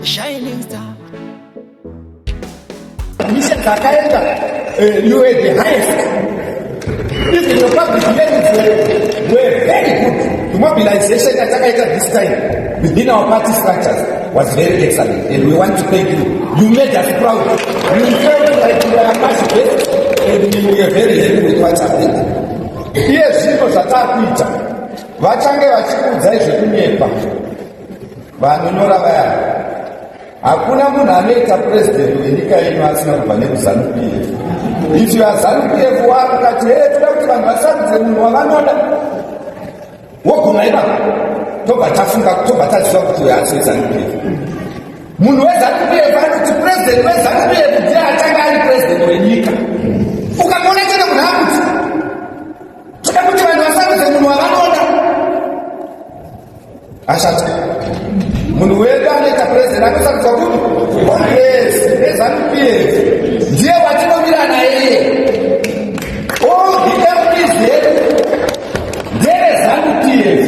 Shining star. Mission Zakaenda, you were the highest. Even your public hearings were very good. The mobilization at Zakaenda this time within our party structures was very excellent, and we want to thank you. You made us proud. You felt like you were much better, and we were very happy with what happened. Here, zvinhu zvatakuita vachange vachikuudzai zvekunyepa vanonyora vaya. Hakuna munhu anoita president wenyika ino asina kubva nekuzanu-PF. If you are ZANU-PF wako kati toda kuti vanhu vasarudze munhu wavanoda, woguma ipapa tobva tafunga tobva taziva kuti uyo asi weZANU-PF. Munhu weZANU-PF anoti president weZANU-PF ndiye atanga ari president wenyika. Ukamona chete munhu akuti toda kuti vanhu vasarudze munhu wavanoda, ashati munhu wedu anoita president anosarudzwa kuti yes weZANU-PF ndiye watinomira naye. All the MPs here ndeveZANU-PF.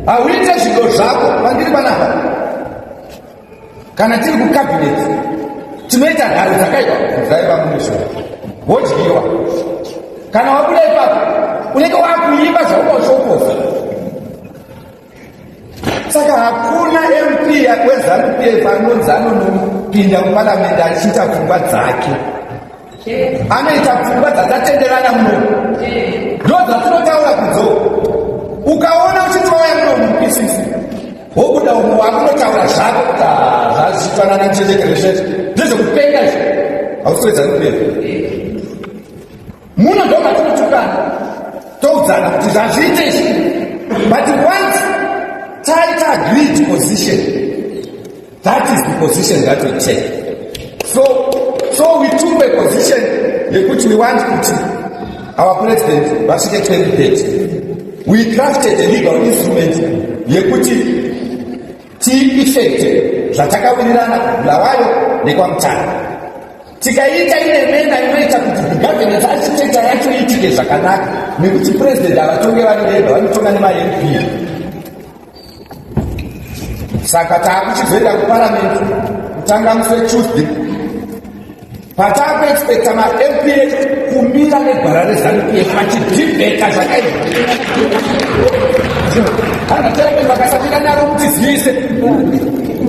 Hauite zvinhu zvako pandiri panapa. Kana tiri kucabinet tinoita nharo dzakaitwa dzaiva mumisho wodyiwa. Kana wabuda ipapo unenge wakuimba zvaukozvokoza. Saka hakuna MP weZANU-PF anonzi anopinda muparamendi achiita pfungwa dzake. Anoita pfungwa dzatatenderana muno. Ndo dzatinotaura kudzo. Ukaona uchitouya muno mupisisi wobuda umwe wakunotaura zvako kuti zvazvifanana nchechekeresheshe ndezvekupenga izvo hausi weZANU-PF. Muno ndo matinotukana toudzana kuti zvazviite izvi, but once tight agreed position, that is the position that we take. So we took a position which we want to our president vasvike candidate. We crafted a legal instrument yekuti ti-effect zvatakawirirana kubulawayo nekwamutana. Tikaita ine menda inoita kuti the governance architecture yacho iitike zvakanaka, nekuti president havatonge vari vega, vanotonga nema-MP. Saka taakuchizoenda kuparamendi kutanga musi weTuesday. Pataakuexpecta ma-MP kumira negwara reZANU-PF vachidhibheta zvakaizvo. Hanateremen vakasatira naro kuti zvise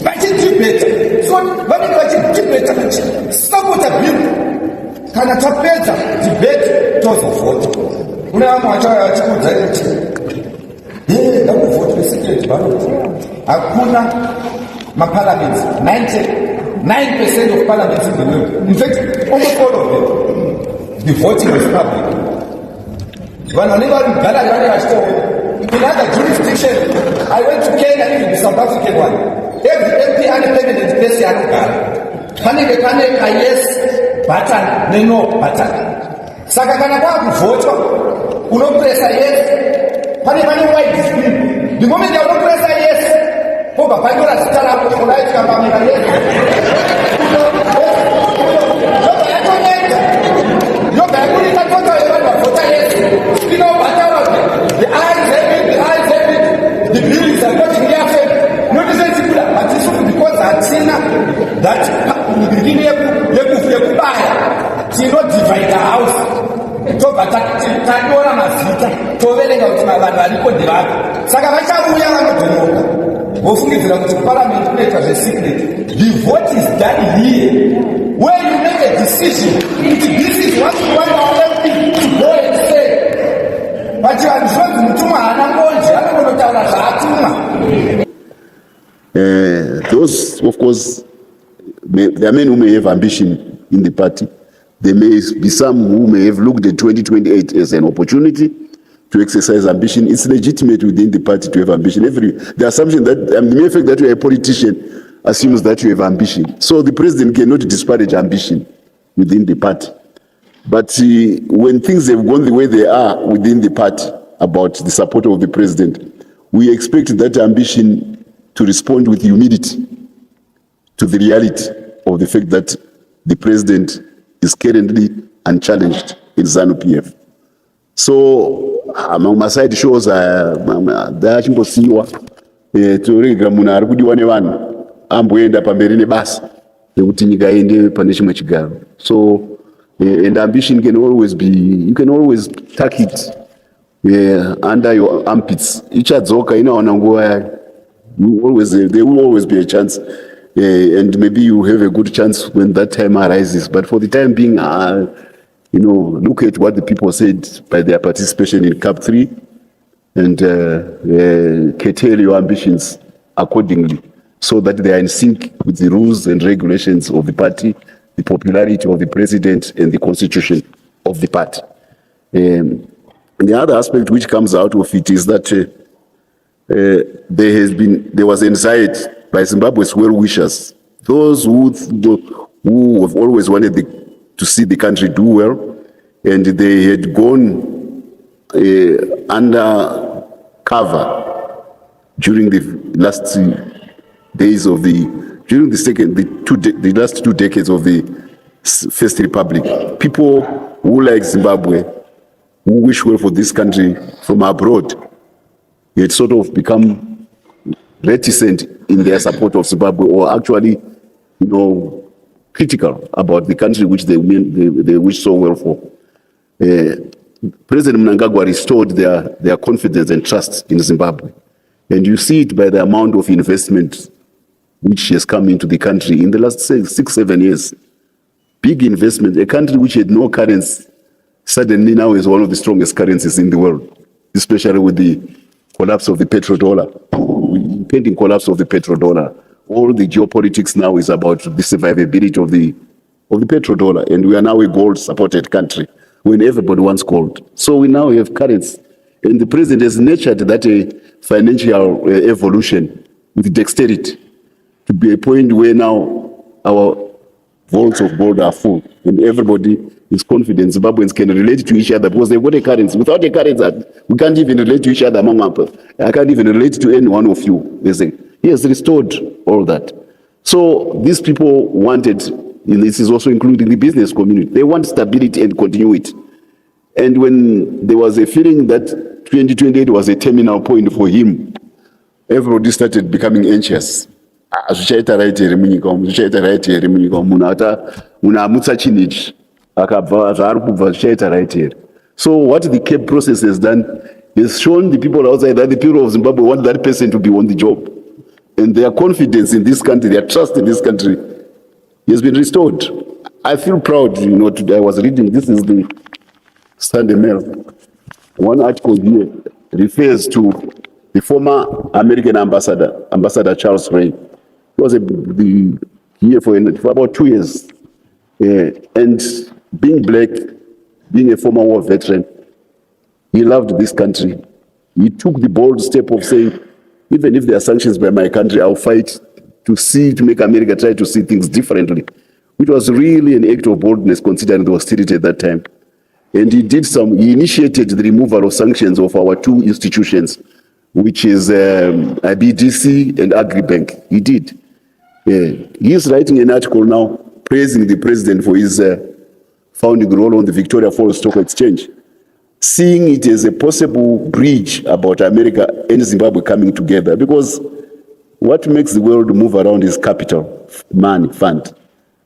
vachidhibheta. So vanenge vachidhibheta vachisapota bill. Kana tapedza debate tozovhota. Kune vamwe vachauya vachikuudzai kuti ndakuvhota secret ballot. Hakuna ma-parliaments, 99% of parliaments in the world. In fact, almost all of them, the voting is public. Vanhu vanenge vari mugara vanenge vachitaura. In other jurisdiction, I went to Kenya, even the South African one. Every MP ane permanent place yaanogara. Panenge pane yes button neno button. Saka kana kwakuvhotwa unopresa yes, pane white screen. The moment you unopresa yes, pobva panyora zita rako unaitika pamira yes. Yoga yatoneta. Yoga yakuita toto yevanhu vavhota yes. Inobataura the eyes have it. The bills are not in their favor. Notice kuda hatisi because hatina that ngini yekubaya. Tino divide the house. Tobva tanyora mazita toverenga kuti vanhu varipo ndivako. Saka vachauya vanodhonyoka vofungidzira kuti parliament kunoitwa zvesecret. The vote is done here where you make a decision kuti this is what you want our MP to go and say. But vanhu zvonzi mutumwa haana ngonji anongonotaura zvaatumwa. Those, of course, there are men who may have ambition in the party. There may be some who may have looked at 2028 as an opportunity to exercise ambition. It's legitimate within the party to have ambition. The assumption that the mere fact that you are a politician assumes that you have ambition. So the president cannot disparage ambition within the party. But when things have gone the way they are within the party about the support of the president, we expect that ambition to respond with humility to the reality of the fact that the president is currently unchallenged in ZANU-PF. So maside shows dachimbosiyiwa torega munhu ari kudiwa nevanhu amboenda pamberi nebasa rekuti nyika iende pane chimwe chigaro. So and ambition can always be, you can always tuck it under your armpits. Ichadzoka inaona nguva yayo. There will always be a chance, and maybe you have a good chance when that time arises. But for the time being, look at what the people said by their participation in CAP 3 and curtail your ambitions accordingly, so that they are in sync with the rules and regulations of the party, the popularity of the president, and the constitution of the party. The other aspect which comes out of it is that there was anxiety by Zimbabwe's well-wishers, those who have always wanted to see the country do well, and they had gone under cover during the last days of the last 2 decades of the First Republic. People who like Zimbabwe, who wish well for this country from abroad, had sort of become reticent in their support of Zimbabwe, or actually, critical about the country which they wish so well for. President MNANGAGWA restored their confidence and trust in Zimbabwe. And you see it by the amount of investment which has come into the country in the last 6-7 years. Big investment. A country which had no currency suddenly now is one of the strongest currencies in the world, especially with the collapse of the petrodollar, impending collapse of the petrodollar. All the geopolitics now is about the survivability of the petrodollar, and we are now a gold-supported country when everybody wants gold. So we now have currency, and the president has nurtured that financial evolution with dexterity to be a point where now our vaults of gold are full, and everybody is confident Zimbabweans can relate to each other because they've got a currency. Without a currency, we can't even relate to each other among us. I can't even relate to any one of you. They say, he has restored all that. So these people wanted, and this is also including the business community, they want stability and continuity. And when there was a feeling that 2028 was a terminal point for him, everybody started becoming anxious. Zvichaita right here munyika umu, zvichaita right here munyika umu, munhu amutsa chinhu ichi akabva zvaari kubva zvichaita right here. So what the CAP process has done is shown the people outside that the people of Zimbabwe want that person to be on the job, and their confidence in this country, their trust in this country has been restored. I feel proud, today I was reading, this is the Sunday Mail. One article here refers to the former American ambassador Charles Ray. He was here for about 2 years. And being black, being a former war veteran, he loved this country. He took the bold step of saying, even if there are sanctions by my country, I'll fight to make America try to see things differently, which was really an act of boldness considering the hostility at that time. And he initiated the removal of sanctions of our 2 institutions, which is IBDC and Agribank. He did. He is writing an article now praising the president for his founding role on the Victoria Falls Stock Exchange, seeing it as a possible bridge about America and Zimbabwe coming together, because what makes the world move around is capital, money, fund.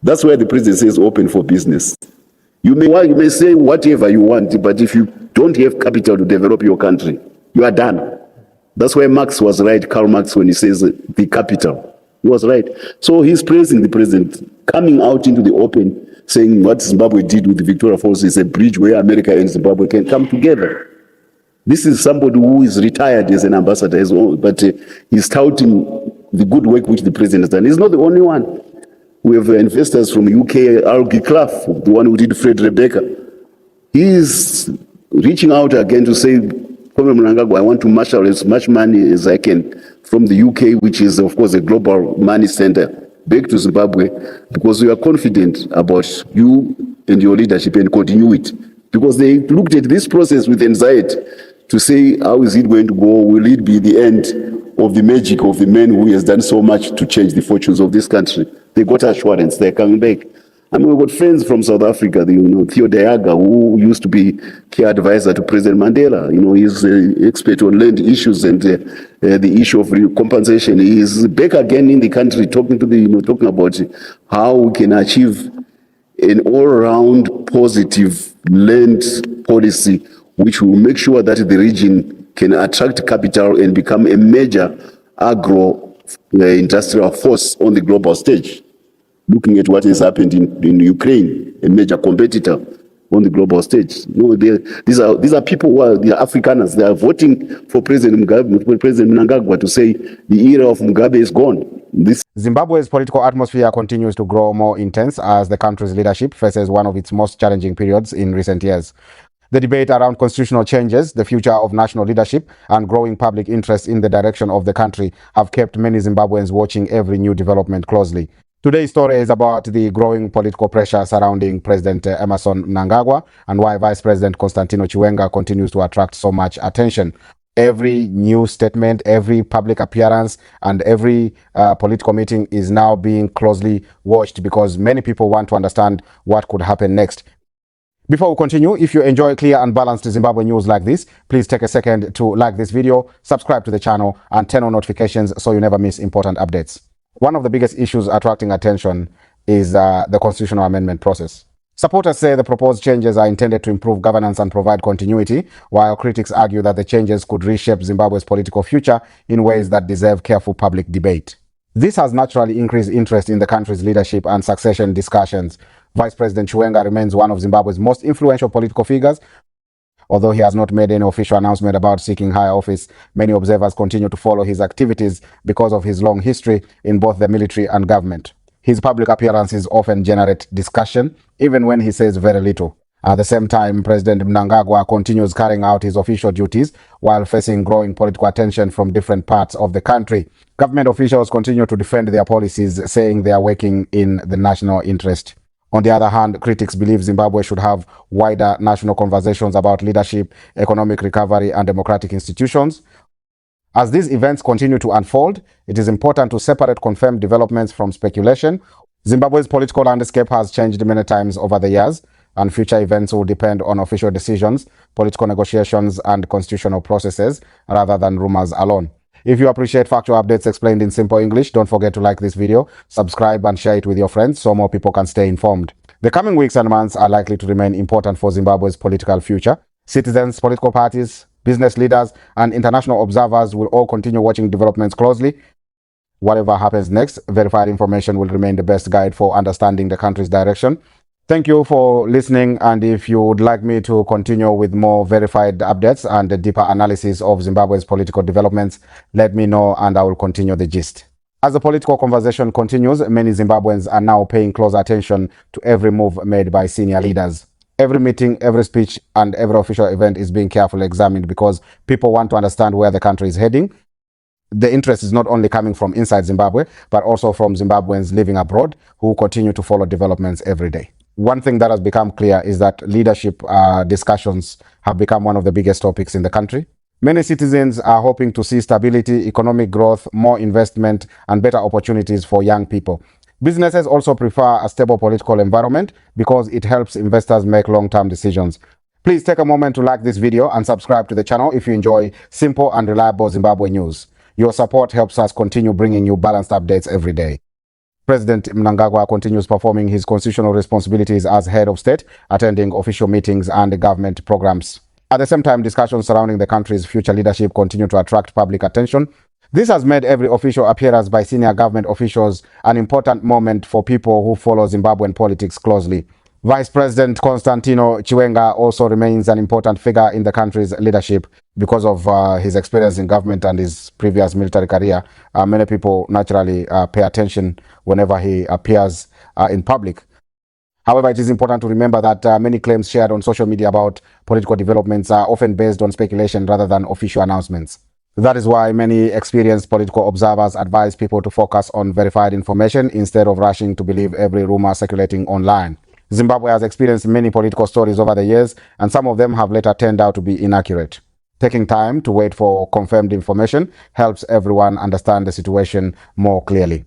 That's why the president says open for business. You may say whatever you want, but if you don't have capital to develop your country, you are done. That's why Marx was right, Karl Marx, when he says the capital. He was right. So he's praising the president, coming out into the open, saying what Zimbabwe did with the Victoria Falls is a bridge where America and Zimbabwe can come together. This is somebody who is retired as an ambassador, but he's touting the good work which the president has done. He's not the only one. We have investors from UK, Algie Clough, the one who did Fred Rebecca. He's reaching out again to say, I want to marshal as much money as I can from the UK, which is, of course, a global money center, back to Zimbabwe, because we are confident about you and your leadership and continue it. Because they looked at this process with anxiety to say, how is it going to go? Will it be the end of the magic of the man who has done so much to change the fortunes of this country? They got assurance they're coming back. I mean, we've got friends from South Africa, Theo Dayaga, who used to be key advisor to President Mandela. He's an expert on land issues and the issue of compensation. He's back again in the country talking to talking about how we can achieve an all-round positive land policy, which will make sure that the region can attract capital and become a major agro-industrial force on the global stage. Looking at what has happened in Ukraine, a major competitor on the global stage. These are people they are Afrikaners. They are voting for President Mugabe, President MNANGAGWA, to say the era of Mugabe is gone. Zimbabwe's political atmosphere continues to grow more intense as the country's leadership faces one of its most challenging periods in recent years. The debate around constitutional changes, the future of national leadership, and growing public interest in the direction of the country have kept many Zimbabweans watching every new development closely. Today's story is about the growing political pressure surrounding President Emmerson Mnangagwa and why Vice President Constantino Chiwenga continues to attract so much attention. Every news statement, every public appearance, and every political meeting is now being closely watched because many people want to understand what could happen next. Before we continue, if you enjoy clear and balanced Zimbabwe news like this, please take a second to like this video, subscribe to the channel, and turn on notifications so you never miss important updates. One of the biggest issues attracting attention is the constitutional amendment process. Supporters say the proposed changes are intended to improve governance and provide continuity, while critics argue that the changes could reshape Zimbabwe's political future in ways that deserve careful public debate. This has naturally increased interest in the country's leadership and succession discussions. Vice President Chiwenga remains one of Zimbabwe's most influential political figures. Although he has not made any official announcement about seeking higher office, many observers continue to follow his activities because of his long history in both the military and government. His public appearances often generate discussion, even when he says very little. At the same time, President Mnangagwa continues carrying out his official duties while facing growing political attention from different parts of the country. Government officials continue to defend their policies, saying they are working in the national interest. On the other hand, critics believe Zimbabwe should have wider national conversations about leadership, economic recovery, and democratic institutions. As these events continue to unfold, it is important to separate confirmed developments from speculation. Zimbabwe's political landscape has changed many times over the years, and future events will depend on official decisions, political negotiations, and constitutional processes, rather than rumors alone. If you appreciate factual updates explained in simple English, don't forget to like this video, subscribe, and share it with your friends so more people can stay informed. The coming weeks and months are likely to remain important for Zimbabwe's political future. Citizens, political parties, business leaders, and international observers will all continue watching developments closely. Whatever happens next, verified information will remain the best guide for understanding the country's direction. Thank you for listening, and if you would like me to continue with more verified updates and a deeper analysis of Zimbabwe's political developments, let me know and I will continue the gist. As the political conversation continues, many Zimbabweans are now paying close attention to every move made by senior leaders. Every meeting, every speech, and every official event is being carefully examined because people want to understand where the country is heading. The interest is not only coming from inside Zimbabwe, but also from Zimbabweans living abroad who continue to follow developments every day. One thing that has become clear is that leadership discussions have become one of the biggest topics in the country. Many citizens are hoping to see stability, economic growth, more investment, and better opportunities for young people. Businesses also prefer a stable political environment because it helps investors make long-term decisions. Please take a moment to like this video and subscribe to the channel if you enjoy simple and reliable Zimbabwe news. Your support helps us continue bringing you balanced updates every day. President Mnangagwa continues performing his constitutional responsibilities as head of state, attending official meetings and government programs. At the same time, discussions surrounding the country's future leadership continue to attract public attention. This has made every official appearance by senior government officials an important moment for people who follow Zimbabwean politics closely. Vice President Constantino Chiwenga also remains an important figure in the country's leadership because of his experience in government and his previous military career. Many people naturally pay attention whenever he appears in public. However, it is important to remember that many claims shared on social media about political developments are often based on speculation rather than official announcements. That is why many experienced political observers advise people to focus on verified information instead of rushing to believe every rumor circulating online. Zimbabwe has experienced many political stories over the years, and some of them have later turned out to be inaccurate. Taking time to wait for confirmed information helps everyone understand the situation more clearly.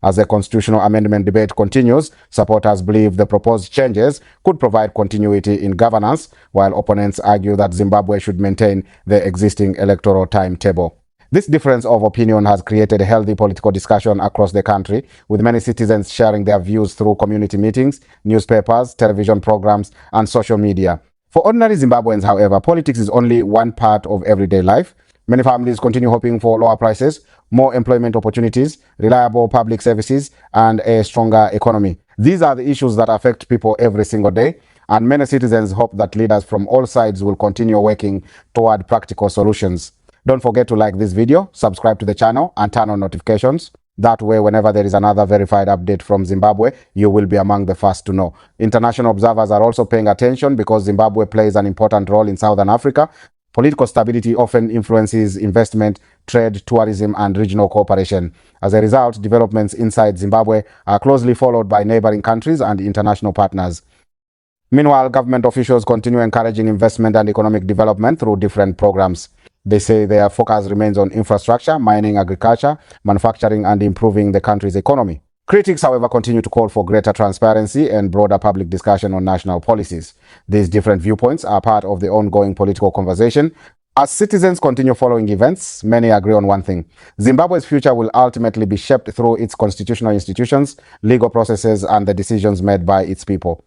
As the constitutional amendment debate continues, supporters believe the proposed changes could provide continuity in governance, while opponents argue that Zimbabwe should maintain the existing electoral timetable. This difference of opinion has created a healthy political discussion across the country, with many citizens sharing their views through community meetings, newspapers, television programs, and social media. For ordinary Zimbabweans, however, politics is only one part of everyday life. Many families continue hoping for lower prices, more employment opportunities, reliable public services, and a stronger economy. These are the issues that affect people every single day, and many citizens hope that leaders from all sides will continue working toward practical solutions. Don't forget to like this video, subscribe to the channel, and turn on notifications. That way, whenever there is another verified update from Zimbabwe, you will be among the first to know. International observers are also paying attention because Zimbabwe plays an important role in Southern Africa. Political stability often influences investment, trade, tourism, and regional cooperation. As a result, developments inside Zimbabwe are closely followed by neighboring countries and international partners. Meanwhile, government officials continue encouraging investment and economic development through different programs. They say their focus remains on infrastructure, mining, agriculture, manufacturing, and improving the country's economy. Critics, however, continue to call for greater transparency and broader public discussion on national policies. These different viewpoints are part of the ongoing political conversation. As citizens continue following events, many agree on one thing: Zimbabwe's future will ultimately be shaped through its constitutional institutions, legal processes, and the decisions made by its people.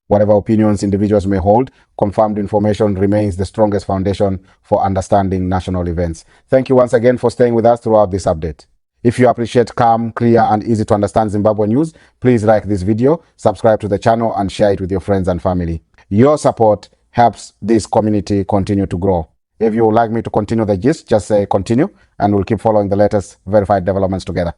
Whatever opinions individuals may hold, confirmed information remains the strongest foundation for understanding national events. Thank you once again for staying with us throughout this update. If you appreciate calm, clear, and easy to understand Zimbabwe news, please like this video, subscribe to the channel, and share it with your friends and family. Your support helps this community continue to grow. If you would like me to continue the gist, just say continue, and we'll keep following the latest verified developments together.